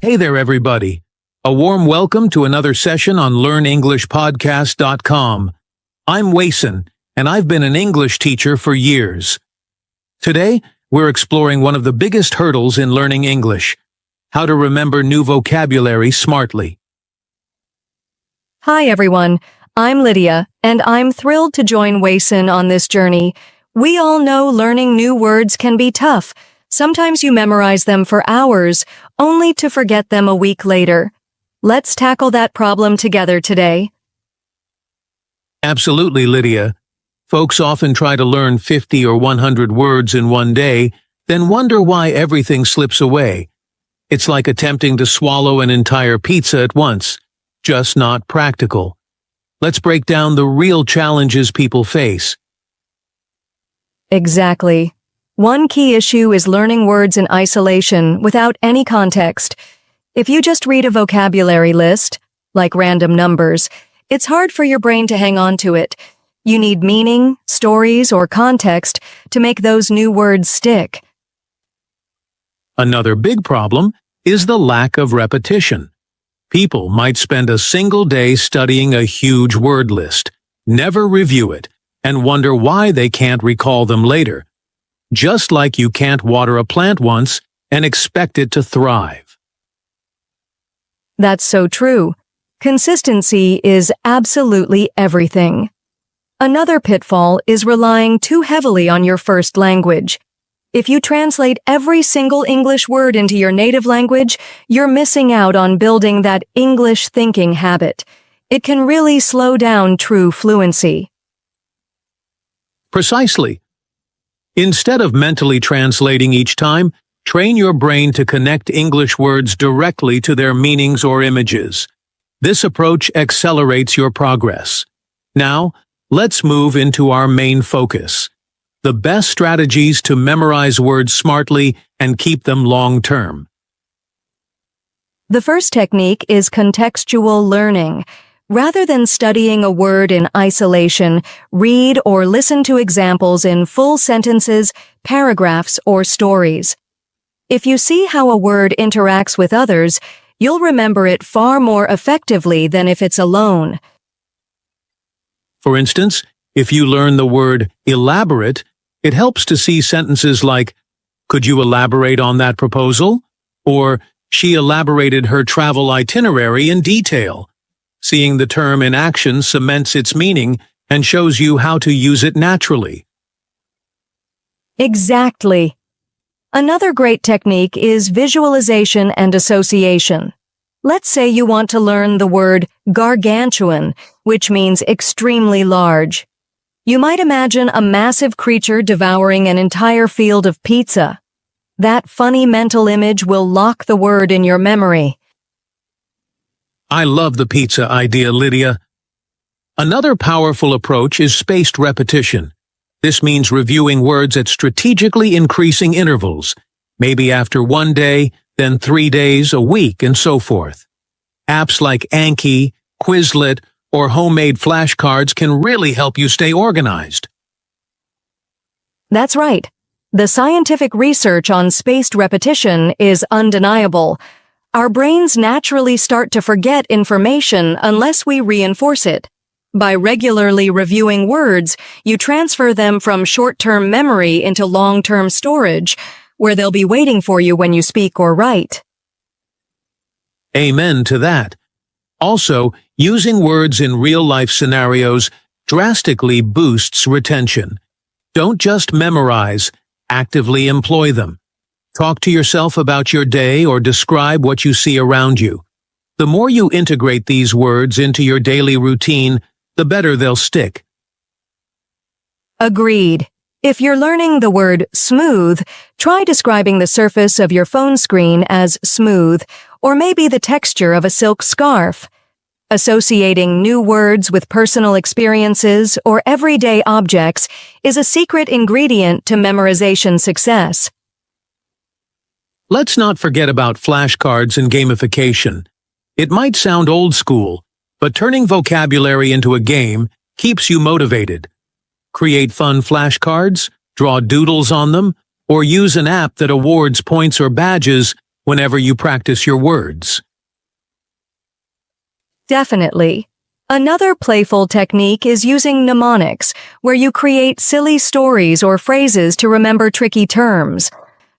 Hey there, everybody. A warm welcome to another session on LearnEnglishPodcast.com. I'm Wason, and I've been an English teacher for years. Today, we're exploring one of the biggest hurdles in learning English: how to remember new vocabulary smartly. Hi, everyone. I'm Lydia, and I'm thrilled to join Wason on this journey. We all know learning new words can be tough. Sometimes you memorize them for hours, only to forget them a week later. Let's tackle that problem together today. Absolutely, Lydia. Folks often try to learn 50 or 100 words in one day, then wonder why everything slips away. It's like attempting to swallow an entire pizza at once, just not practical. Let's break down the real challenges people face. Exactly. One key issue is learning words in isolation without any context. If you just read a vocabulary list, like random numbers, it's hard for your brain to hang on to it. You need meaning, stories, or context to make those new words stick. Another big problem is the lack of repetition. People might spend a single day studying a huge word list, never review it, and wonder why they can't recall them later. Just like you can't water a plant once and expect it to thrive. That's so true. Consistency is absolutely everything. Another pitfall is relying too heavily on your first language. If you translate every single English word into your native language, you're missing out on building that English thinking habit. It can really slow down true fluency. Precisely. Instead of mentally translating each time, train your brain to connect English words directly to their meanings or images. This approach accelerates your progress. Now, let's move into our main focus: the best strategies to memorize words smartly and keep them long-term. The first technique is contextual learning. Rather than studying a word in isolation, read or listen to examples in full sentences, paragraphs, or stories. If you see how a word interacts with others, you'll remember it far more effectively than if it's alone. For instance, if you learn the word elaborate, it helps to see sentences like, "Could you elaborate on that proposal?" Or, "She elaborated her travel itinerary in detail." Seeing the term in action cements its meaning and shows you how to use it naturally. Exactly. Another great technique is visualization and association. Let's say you want to learn the word gargantuan, which means extremely large. You might imagine a massive creature devouring an entire field of pizza. That funny mental image will lock the word in your memory. I love the pizza idea, Lydia. Another powerful approach is spaced repetition. This means reviewing words at strategically increasing intervals, maybe after one day, then 3 days, a week, and so forth. Apps like Anki, Quizlet, or homemade flashcards can really help you stay organized. That's right. The scientific research on spaced repetition is undeniable. Our brains naturally start to forget information unless we reinforce it. By regularly reviewing words, you transfer them from short-term memory into long-term storage, where they'll be waiting for you when you speak or write. Amen to that. Also, using words in real-life scenarios drastically boosts retention. Don't just memorize, actively employ them. Talk to yourself about your day or describe what you see around you. The more you integrate these words into your daily routine, the better they'll stick. Agreed. If you're learning the word smooth, try describing the surface of your phone screen as smooth, or maybe the texture of a silk scarf. Associating new words with personal experiences or everyday objects is a secret ingredient to memorization success. Let's not forget about flashcards and gamification. It might sound old school, but turning vocabulary into a game keeps you motivated. Create fun flashcards, draw doodles on them, or use an app that awards points or badges whenever you practice your words. Definitely. Another playful technique is using mnemonics, where you create silly stories or phrases to remember tricky terms.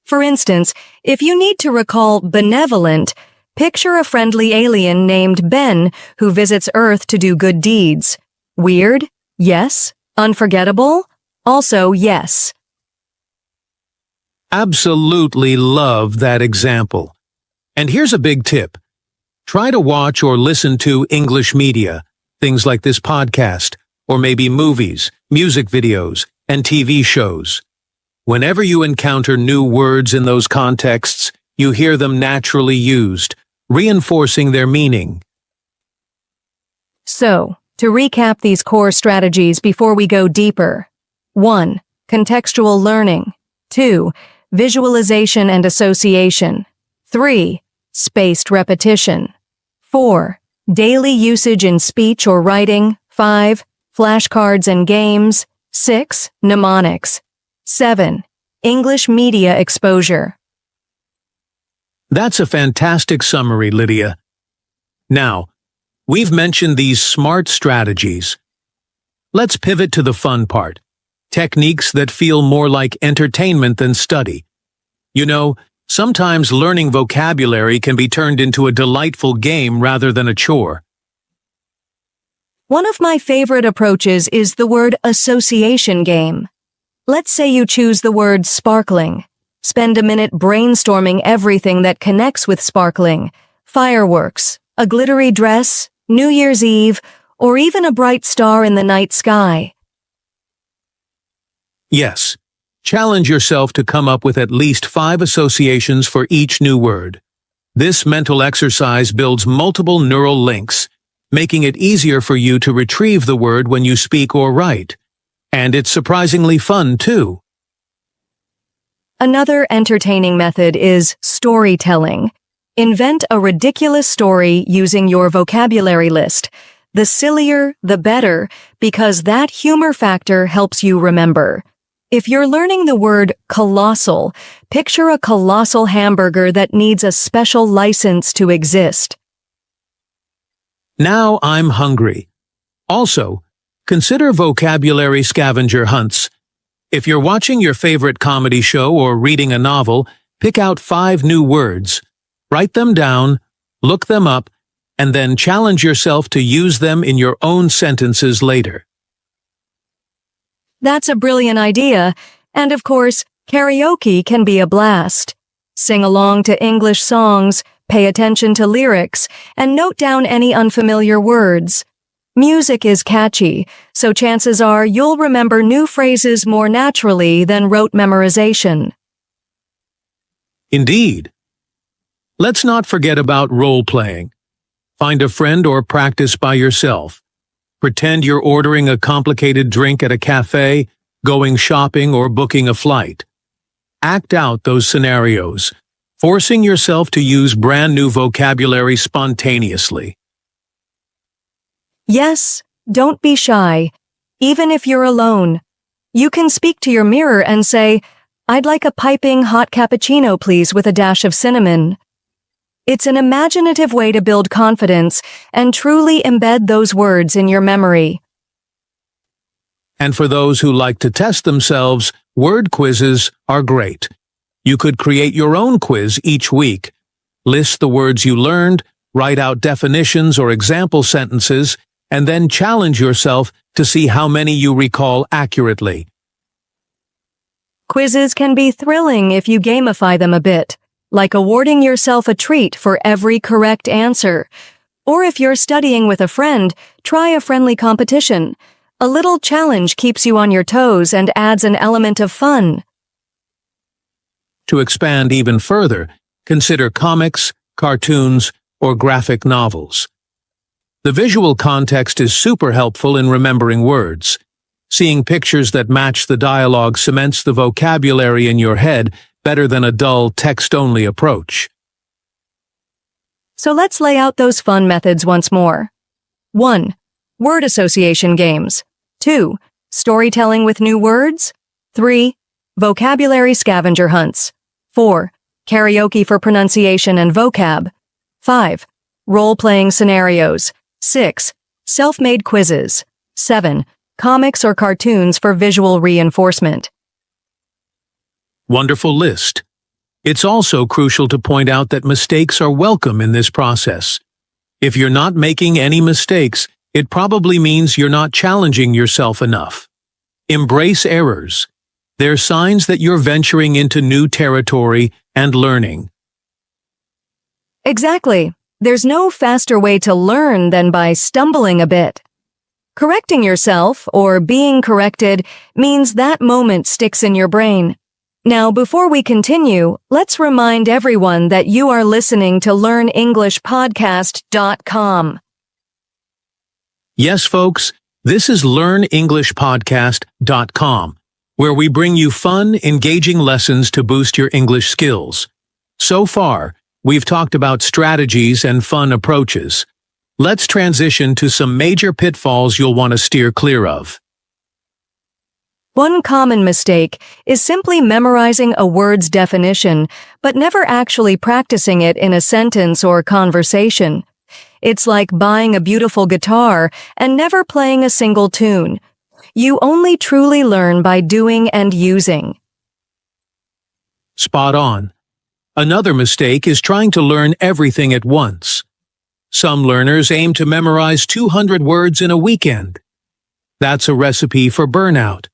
For instance, if you need to recall benevolent, picture a friendly alien named Ben who visits Earth to do good deeds. Weird? Yes. Unforgettable? Also yes. Absolutely love that example. And here's a big tip. Try to watch or listen to English media, things like this podcast, or maybe movies, music videos, and TV shows. Whenever you encounter new words in those contexts, you hear them naturally used, reinforcing their meaning. So, to recap these core strategies before we go deeper. 1. Contextual learning. 2. Visualization and association. 3. Spaced repetition. 4. Daily usage in speech or writing. 5. Flashcards and games. 6. Mnemonics. 7. English media exposure. That's a fantastic summary, Lydia. Now, we've mentioned these smart strategies. Let's pivot to the fun part. Techniques that feel more like entertainment than study. You know, sometimes learning vocabulary can be turned into a delightful game rather than a chore. One of my favorite approaches is the word association game. Let's say you choose the word sparkling. Spend a minute brainstorming everything that connects with sparkling. Fireworks, a glittery dress, New Year's Eve, or even a bright star in the night sky. Yes, challenge yourself to come up with at least 5 associations for each new word. This mental exercise builds multiple neural links, making it easier for you to retrieve the word when you speak or write. And it's surprisingly fun, too. Another entertaining method is storytelling. Invent a ridiculous story using your vocabulary list. The sillier, the better, because that humor factor helps you remember. If you're learning the word colossal, picture a colossal hamburger that needs a special license to exist. Now I'm hungry. Also, consider vocabulary scavenger hunts. If you're watching your favorite comedy show or reading a novel, pick out 5 new words. Write them down, look them up, and then challenge yourself to use them in your own sentences later. That's a brilliant idea, and of course, karaoke can be a blast. Sing along to English songs, pay attention to lyrics, and note down any unfamiliar words. Music is catchy, so chances are you'll remember new phrases more naturally than rote memorization. Indeed. Let's not forget about role-playing. Find a friend or practice by yourself. Pretend you're ordering a complicated drink at a cafe, going shopping, or booking a flight. Act out those scenarios, forcing yourself to use brand new vocabulary spontaneously. Yes, don't be shy. Even if you're alone, you can speak to your mirror and say, "I'd like a piping hot cappuccino, please, with a dash of cinnamon." It's an imaginative way to build confidence and truly embed those words in your memory. And for those who like to test themselves, word quizzes are great. You could create your own quiz each week. List the words you learned, write out definitions or example sentences, and then challenge yourself to see how many you recall accurately. Quizzes can be thrilling if you gamify them a bit, like awarding yourself a treat for every correct answer. Or if you're studying with a friend, try a friendly competition. A little challenge keeps you on your toes and adds an element of fun. To expand even further, consider comics, cartoons, or graphic novels. The visual context is super helpful in remembering words. Seeing pictures that match the dialogue cements the vocabulary in your head better than a dull text-only approach. So let's lay out those fun methods once more. 1. Word association games. 2. Storytelling with new words. 3. Vocabulary scavenger hunts. 4. karaoke for pronunciation and vocab. 5. Role-playing scenarios. 6. Self-made quizzes. 7. Comics or cartoons for visual reinforcement. Wonderful list. It's also crucial to point out that mistakes are welcome in this process. If you're not making any mistakes, it probably means you're not challenging yourself enough. Embrace errors. They're signs that you're venturing into new territory and learning. Exactly. There's no faster way to learn than by stumbling a bit. Correcting yourself, or being corrected, means that moment sticks in your brain. Now, before we continue, let's remind everyone that you are listening to LearnEnglishPodcast.com. Yes, folks, this is LearnEnglishPodcast.com, where we bring you fun, engaging lessons to boost your English skills. So far, we've talked about strategies and fun approaches. Let's transition to some major pitfalls you'll want to steer clear of. One common mistake is simply memorizing a word's definition, but never actually practicing it in a sentence or conversation. It's like buying a beautiful guitar and never playing a single tune. You only truly learn by doing and using. Spot on. Another mistake is trying to learn everything at once. Some learners aim to memorize 200 words in a weekend. That's a recipe for burnout.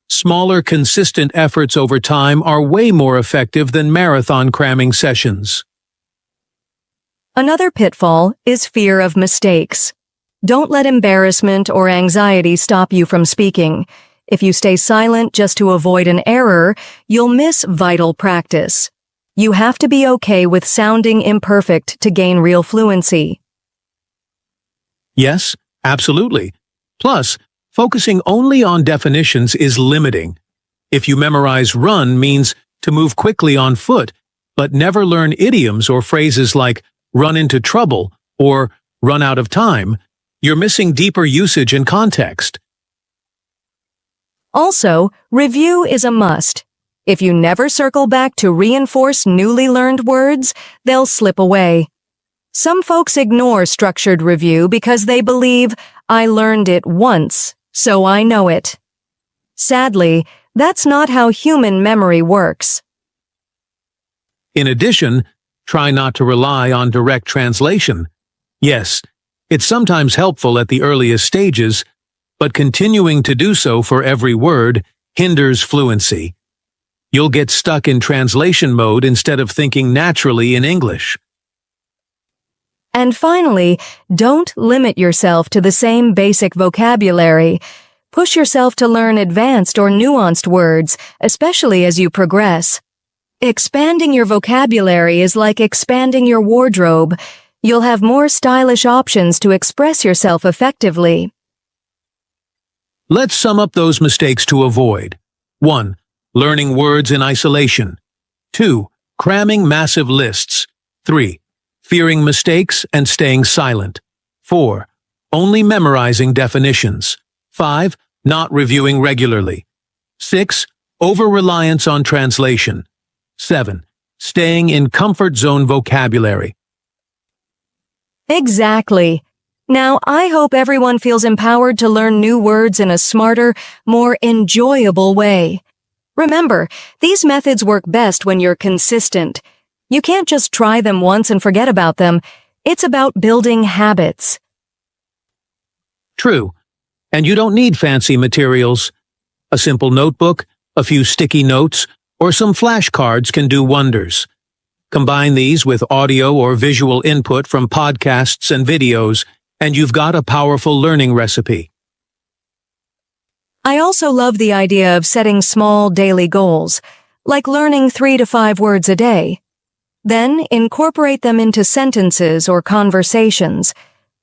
Smaller, consistent efforts over time are way more effective than marathon cramming sessions. Another pitfall is fear of mistakes. Don't let embarrassment or anxiety stop you from speaking. If you stay silent just to avoid an error, you'll miss vital practice. You have to be okay with sounding imperfect to gain real fluency. Yes, absolutely. Plus, focusing only on definitions is limiting. If you memorize run means to move quickly on foot, but never learn idioms or phrases like run into trouble or run out of time, you're missing deeper usage and context. Also, review is a must. If you never circle back to reinforce newly learned words, they'll slip away. Some folks ignore structured review because they believe, I learned it once, so I know it. Sadly, that's not how human memory works. In addition, try not to rely on direct translation. Yes, it's sometimes helpful at the earliest stages, but continuing to do so for every word hinders fluency. You'll get stuck in translation mode instead of thinking naturally in English. And finally, don't limit yourself to the same basic vocabulary. Push yourself to learn advanced or nuanced words, especially as you progress. Expanding your vocabulary is like expanding your wardrobe. You'll have more stylish options to express yourself effectively. Let's sum up those mistakes to avoid. 1. Learning words in isolation. 2. Cramming massive lists. 3. Fearing mistakes and staying silent. 4. Only memorizing definitions. 5. Not reviewing regularly. 6. Over-reliance on translation. 7. Staying in comfort zone vocabulary. Exactly. Now, I hope everyone feels empowered to learn new words in a smarter, more enjoyable way. Remember, these methods work best when you're consistent. You can't just try them once and forget about them. It's about building habits. True. And you don't need fancy materials. A simple notebook, a few sticky notes, or some flashcards can do wonders. Combine these with audio or visual input from podcasts and videos, and you've got a powerful learning recipe. I also love the idea of setting small daily goals, like learning 3 to 5 words a day. Then incorporate them into sentences or conversations.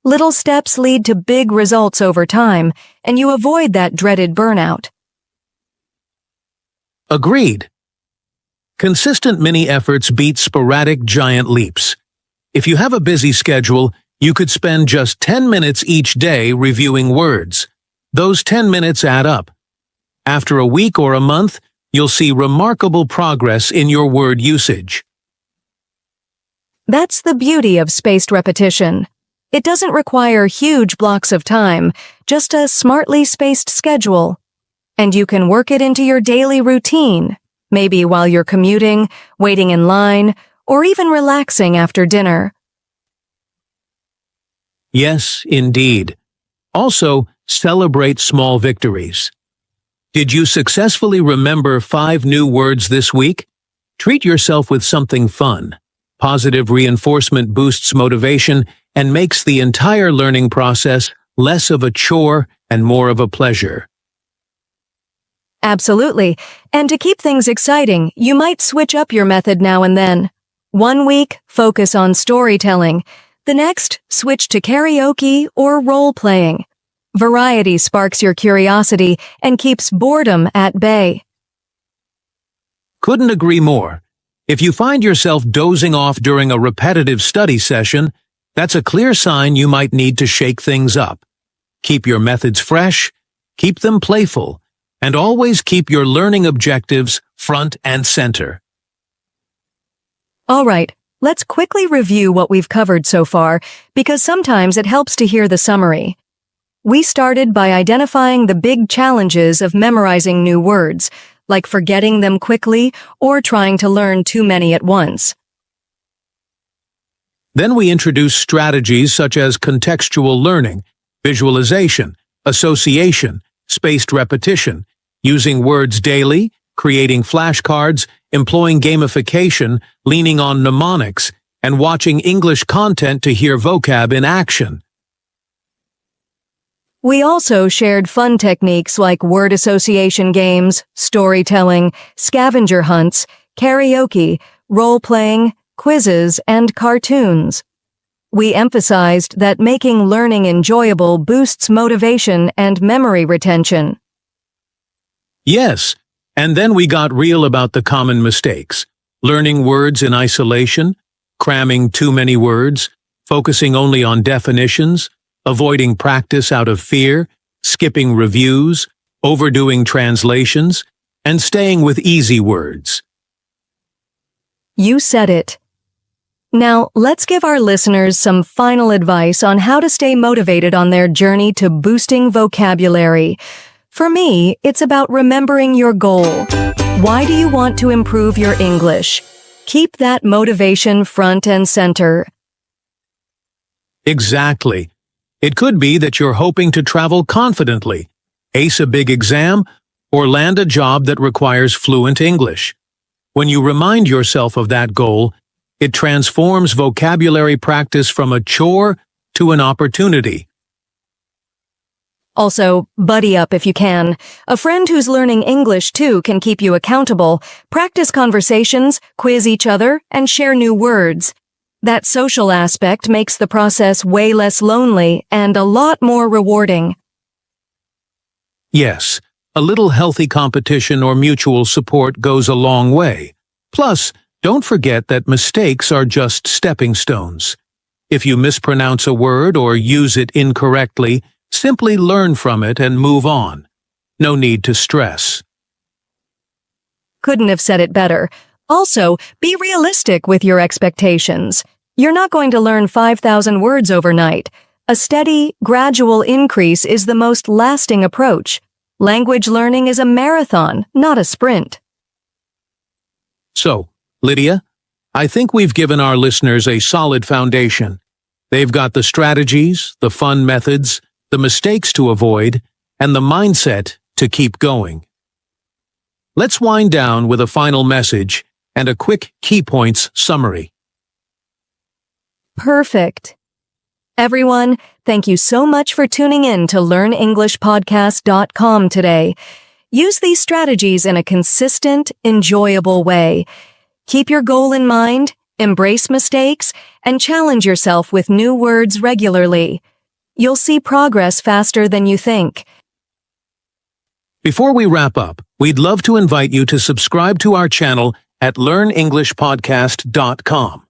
Little steps lead to big results over time, and you avoid that dreaded burnout. Agreed. Consistent mini efforts beat sporadic giant leaps. If you have a busy schedule, you could spend just 10 minutes each day reviewing words. Those 10 minutes add up. After a week or a month, you'll see remarkable progress in your word usage. That's the beauty of spaced repetition. It doesn't require huge blocks of time, just a smartly spaced schedule. And you can work it into your daily routine, maybe while you're commuting, waiting in line, or even relaxing after dinner. Yes, indeed. Also, celebrate small victories. Did you successfully remember 5 new words this week? Treat yourself with something fun. Positive reinforcement boosts motivation and makes the entire learning process less of a chore and more of a pleasure. Absolutely. And to keep things exciting, you might switch up your method now and then. One week, focus on storytelling. The next, switch to karaoke or role-playing. Variety sparks your curiosity and keeps boredom at bay. Couldn't agree more. If you find yourself dozing off during a repetitive study session, that's a clear sign you might need to shake things up. Keep your methods fresh, keep them playful, and always keep your learning objectives front and center. All right, let's quickly review what we've covered so far, because sometimes it helps to hear the summary. We started by identifying the big challenges of memorizing new words, like forgetting them quickly or trying to learn too many at once. Then we introduced strategies such as contextual learning, visualization, association, spaced repetition, using words daily, creating flashcards, employing gamification, leaning on mnemonics, and watching English content to hear vocab in action. We also shared fun techniques like word association games, storytelling, scavenger hunts, karaoke, role-playing, quizzes, and cartoons. We emphasized that making learning enjoyable boosts motivation and memory retention. Yes, and then we got real about the common mistakes. Learning words in isolation, cramming too many words, focusing only on definitions, avoiding practice out of fear, skipping reviews, overdoing translations, and staying with easy words. You said it. Now, let's give our listeners some final advice on how to stay motivated on their journey to boosting vocabulary. For me, it's about remembering your goal. Why do you want to improve your English? Keep that motivation front and center. Exactly. It could be that you're hoping to travel confidently, ace a big exam, or land a job that requires fluent English. When you remind yourself of that goal, it transforms vocabulary practice from a chore to an opportunity. Also, buddy up if you can. A friend who's learning English too can keep you accountable. Practice conversations, quiz each other, and share new words. That social aspect makes the process way less lonely and a lot more rewarding. Yes, a little healthy competition or mutual support goes a long way. Plus, don't forget that mistakes are just stepping stones. If you mispronounce a word or use it incorrectly, simply learn from it and move on. No need to stress. Couldn't have said it better. Also, be realistic with your expectations. You're not going to learn 5,000 words overnight. A steady, gradual increase is the most lasting approach. Language learning is a marathon, not a sprint. So, Lydia, I think we've given our listeners a solid foundation. They've got the strategies, the fun methods, the mistakes to avoid, and the mindset to keep going. Let's wind down with a final message and a quick key points summary. Perfect. Everyone, thank you so much for tuning in to LearnEnglishPodcast.com today. Use these strategies in a consistent, enjoyable way. Keep your goal in mind, embrace mistakes, and challenge yourself with new words regularly. You'll see progress faster than you think. Before we wrap up, we'd love to invite you to subscribe to our channel at LearnEnglishPodcast.com.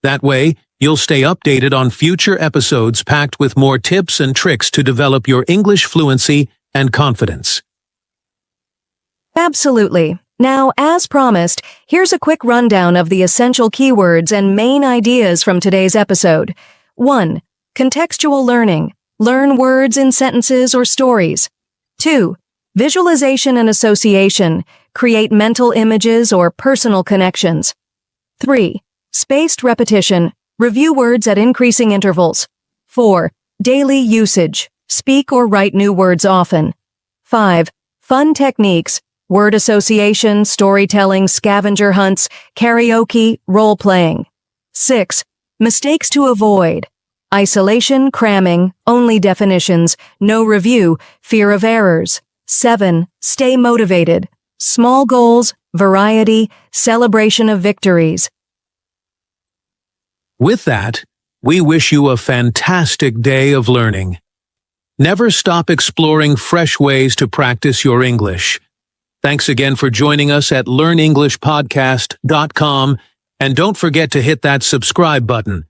That way, you'll stay updated on future episodes packed with more tips and tricks to develop your English fluency and confidence. Absolutely. Now, as promised, here's a quick rundown of the essential keywords and main ideas from today's episode. 1. Contextual learning. Learn words in sentences or stories. 2. Visualization and association. Create mental images or personal connections. 3. Spaced repetition. Review words at increasing intervals. 4. Daily usage. Speak or write new words often. 5. Fun techniques. Word association, storytelling, scavenger hunts, karaoke, role-playing. 6. Mistakes to avoid. Isolation, cramming, only definitions, no review, fear of errors. 7. Stay motivated. Small goals, variety, celebration of victories. With that, we wish you a fantastic day of learning. Never stop exploring fresh ways to practice your English. Thanks again for joining us at learnenglishpodcast.com, and don't forget to hit that subscribe button.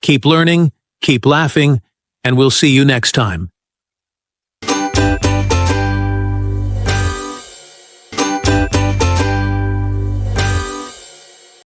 Keep learning, keep laughing, and we'll see you next time.